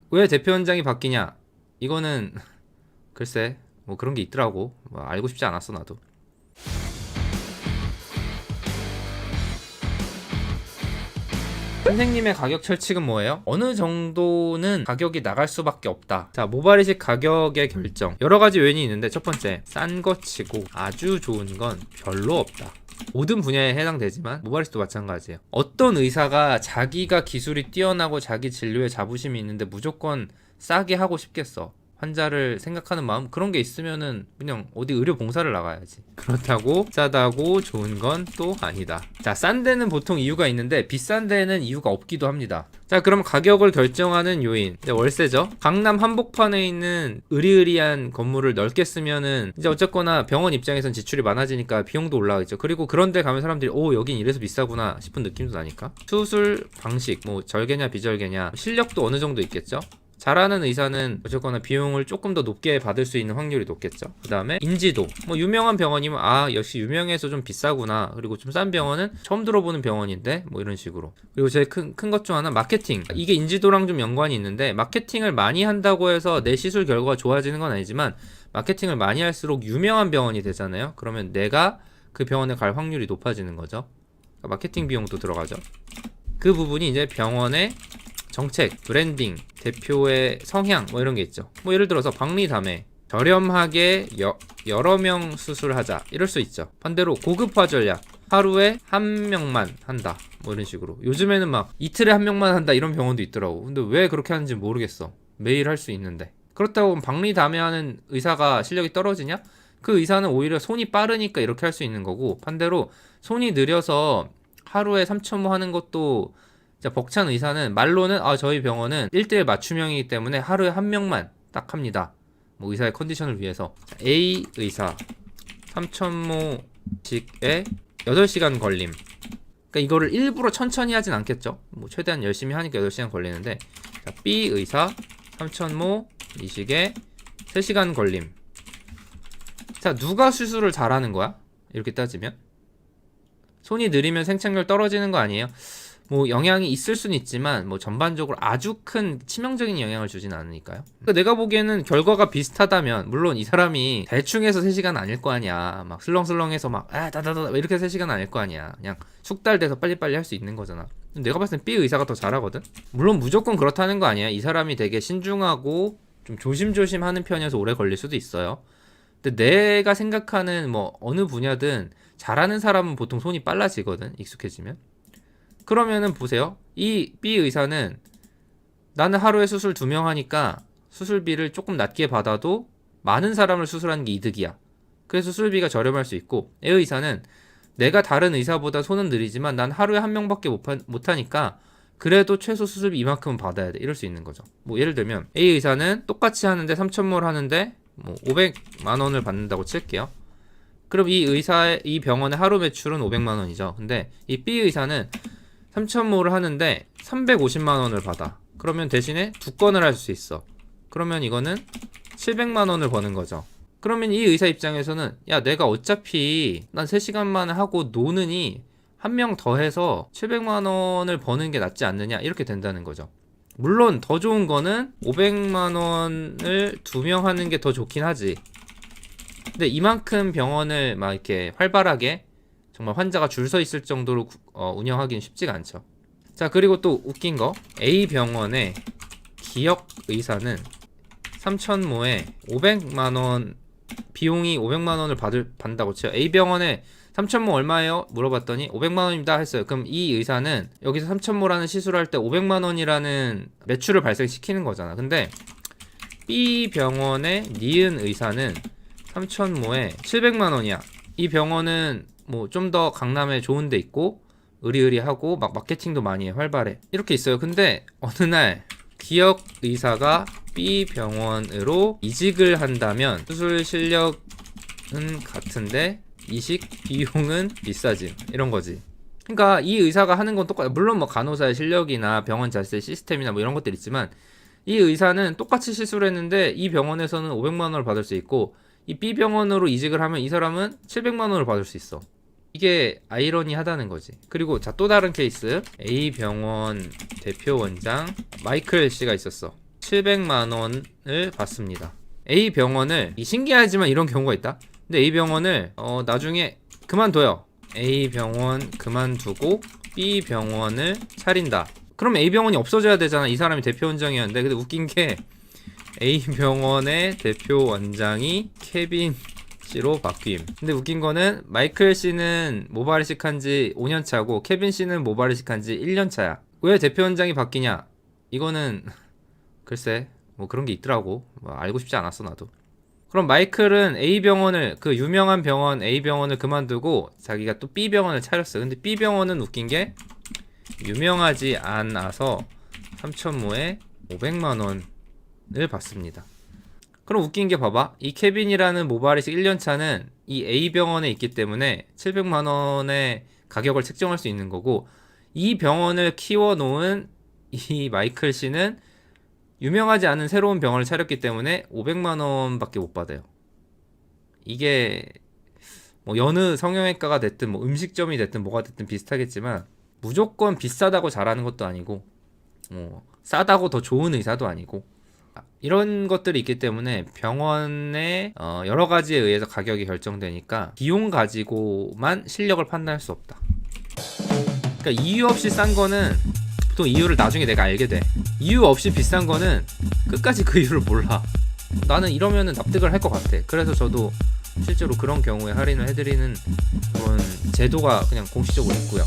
왜 대표원장이 바뀌냐? 이거는 글쎄 뭐 그런 게 있더라고. 뭐 알고 싶지 않았어 나도. 선생님의 가격 철칙은 뭐예요? 어느 정도는 가격이 나갈 수밖에 없다. 자, 모발이식 가격의 결정. 여러 가지 요인이 있는데 첫 번째, 싼 거 치고 아주 좋은 건 별로 없다. 모든 분야에 해당되지만 모발이식도 마찬가지예요. 어떤 의사가 자기가 기술이 뛰어나고 자기 진료에 자부심이 있는데 무조건 싸게 하고 싶겠어? 환자를 생각하는 마음, 그런 게 있으면은 그냥 어디 의료 봉사를 나가야지. 그렇다고 싸다고 좋은 건 또 아니다. 자, 싼 데는 보통 이유가 있는데 비싼 데는 이유가 없기도 합니다. 자, 그럼 가격을 결정하는 요인, 월세죠. 강남 한복판에 있는 으리으리한 건물을 넓게 쓰면은 이제 어쨌거나 병원 입장에선 지출이 많아지니까 비용도 올라가겠죠. 그리고 그런 데 가면 사람들이 오, 여긴 이래서 비싸구나 싶은 느낌도 나니까. 수술 방식, 뭐 절개냐 비절개냐, 실력도 어느 정도 있겠죠. 잘하는 의사는 어쨌거나 비용을 조금 더 높게 받을 수 있는 확률이 높겠죠. 그 다음에 인지도, 뭐 유명한 병원이면 아 역시 유명해서 좀 비싸구나, 그리고 좀 싼 병원은 처음 들어보는 병원인데 뭐 이런 식으로. 그리고 제일 큰 것 중 하나 마케팅. 이게 인지도랑 좀 연관이 있는데, 마케팅을 많이 한다고 해서 내 시술 결과가 좋아지는 건 아니지만 마케팅을 많이 할수록 유명한 병원이 되잖아요. 그러면 내가 그 병원에 갈 확률이 높아지는 거죠. 그러니까 마케팅 비용도 들어가죠. 그 부분이 이제 병원의 정책, 브랜딩, 대표의 성향 뭐 이런 게 있죠. 뭐 예를 들어서 박리담회, 저렴하게 여러 명 수술하자 이럴 수 있죠. 반대로 고급화 전략, 하루에 한 명만 한다 뭐 이런 식으로. 요즘에는 막 이틀에 한 명만 한다 이런 병원도 있더라고. 근데 왜 그렇게 하는지 모르겠어. 매일 할 수 있는데. 그렇다고 박리담회하는 의사가 실력이 떨어지냐? 그 의사는 오히려 손이 빠르니까 이렇게 할 수 있는 거고, 반대로 손이 느려서 하루에 3,500 하는 것도, 자, 벅찬 의사는 말로는 아 저희 병원은 1대1 맞춤형이기 때문에 하루에 한 명만 딱 합니다. 뭐 의사의 컨디션을 위해서. A 의사 3,000모씩에 8시간 걸림. 그러니까 이거를 일부러 천천히 하진 않겠죠. 뭐 최대한 열심히 하니까 8시간 걸리는데, 자, B 의사 3,000모 이식에 3시간 걸림. 자, 누가 수술을 잘하는 거야? 이렇게 따지면 손이 느리면 생착률 떨어지는 거 아니에요? 뭐 영향이 있을 수는 있지만 뭐 전반적으로 아주 큰 치명적인 영향을 주진 않으니까요. 그러니까 내가 보기에는 결과가 비슷하다면, 물론 이 사람이 대충 해서 3시간 아닐 거 아니야. 막 슬렁슬렁해서 막 다다다 이렇게 3시간 아닐 거 아니야. 그냥 숙달돼서 빨리빨리 할 수 있는 거잖아. 내가 봤을 땐 B 의사가 더 잘하거든. 물론 무조건 그렇다는 거 아니야. 이 사람이 되게 신중하고 좀 조심조심 하는 편이어서 오래 걸릴 수도 있어요. 근데 내가 생각하는 뭐 어느 분야든 잘하는 사람은 보통 손이 빨라지거든, 익숙해지면. 그러면은 보세요. 이 B 의사는 나는 하루에 수술 2명 하니까 수술비를 조금 낮게 받아도 많은 사람을 수술하는 게 이득이야. 그래서 수술비가 저렴할 수 있고, A 의사는 내가 다른 의사보다 손은 느리지만 난 하루에 1명밖에 못 하니까 그래도 최소 수술비 이만큼은 받아야 돼. 이럴 수 있는 거죠. 뭐 예를 들면 A 의사는 똑같이 하는데 3,000몰 하는데 뭐 500만 원을 받는다고 칠게요. 그럼 이 병원의 하루 매출은 500만 원이죠. 근데 이 B 의사는 3,000모를 하는데 350만 원을 받아. 그러면 대신에 2건을 할 수 있어. 그러면 이거는 700만 원을 버는 거죠. 그러면 이 의사 입장에서는 야, 내가 어차피 난 3시간 만에 하고 노느니 한 명 더 해서 700만 원을 버는 게 낫지 않느냐, 이렇게 된다는 거죠. 물론 더 좋은 거는 500만 원을 2명 하는 게 더 좋긴 하지. 근데 이만큼 병원을 막 이렇게 활발하게 정말 환자가 줄 서 있을 정도로 운영하기는 쉽지가 않죠. 자, 그리고 또 웃긴 거, A 병원의 기역 의사는 3,000모에 500만원, 비용이 500만원을 받는다고 쳐요. A 병원에 3,000모 얼마예요? 물어봤더니 500만원입니다 했어요. 그럼 이 의사는 여기서 3,000모라는 시술을 할 때 500만원이라는 매출을 발생시키는 거잖아. 근데 B 병원의 니은 의사는 3,000모에 700만원이야. 이 병원은 뭐 좀 더 강남에 좋은 데 있고 으리으리하고 막 마케팅도 많이 해, 활발해. 이렇게 있어요. 근데 어느 날 기역 의사가 B 병원으로 이직을 한다면 수술 실력은 같은데 이식 비용은 비싸지, 이런 거지. 그러니까 이 의사가 하는 건 똑같아. 물론 뭐 간호사의 실력이나 병원 자체 시스템이나 뭐 이런 것들 있지만, 이 의사는 똑같이 시술했는데 이 병원에서는 500만 원을 받을 수 있고 이 B 병원으로 이직을 하면 이 사람은 700만 원을 받을 수 있어. 이게 아이러니하다는 거지. 그리고 자, 또 다른 케이스. A 병원 대표 원장 마이클 씨가 있었어. 700만 원을 받습니다. A 병원을 신기하지만 이런 경우가 있다. 근데 A 병원을 나중에 그만둬요. A 병원 그만두고 B 병원을 차린다. 그럼 A 병원이 없어져야 되잖아. 이 사람이 대표 원장이었는데. 근데 웃긴 게 A 병원의 대표 원장이 케빈 씨로 바뀜. 근데 웃긴 거는 마이클 씨는 모발 이식한 지 5년 차고 케빈 씨는 모발 이식한 지 1년 차야. 왜 대표 원장이 바뀌냐? 이거는 글쎄 뭐 그런 게 있더라고. 뭐 알고 싶지 않았어 나도. 그럼 마이클은 A 병원을 그 유명한 병원 A 병원을 그만두고 자기가 또 B 병원을 차렸어. 근데 B 병원은 웃긴 게 유명하지 않아서 3천모에 500만 원을 받습니다. 그럼 웃긴 게 봐봐. 이 케빈이라는 모발 이식 1년 차는 이 A 병원에 있기 때문에 700만 원의 가격을 책정할 수 있는 거고, 이 병원을 키워 놓은 이 마이클 씨는 유명하지 않은 새로운 병원을 차렸기 때문에 500만 원밖에 못 받아요. 이게 뭐 여느 성형외과가 됐든 뭐 음식점이 됐든 뭐가 됐든 비슷하겠지만 무조건 비싸다고 잘하는 것도 아니고 뭐 싸다고 더 좋은 의사도 아니고 이런 것들이 있기 때문에 병원의 여러 가지에 의해서 가격이 결정되니까 비용 가지고만 실력을 판단할 수 없다. 그러니까 이유 없이 싼 거는 보통 이유를 나중에 내가 알게 돼. 이유 없이 비싼 거는 끝까지 그 이유를 몰라. 나는 이러면은 납득을 할 것 같아. 그래서 저도 실제로 그런 경우에 할인을 해드리는 그런 제도가 그냥 공식적으로 있고요.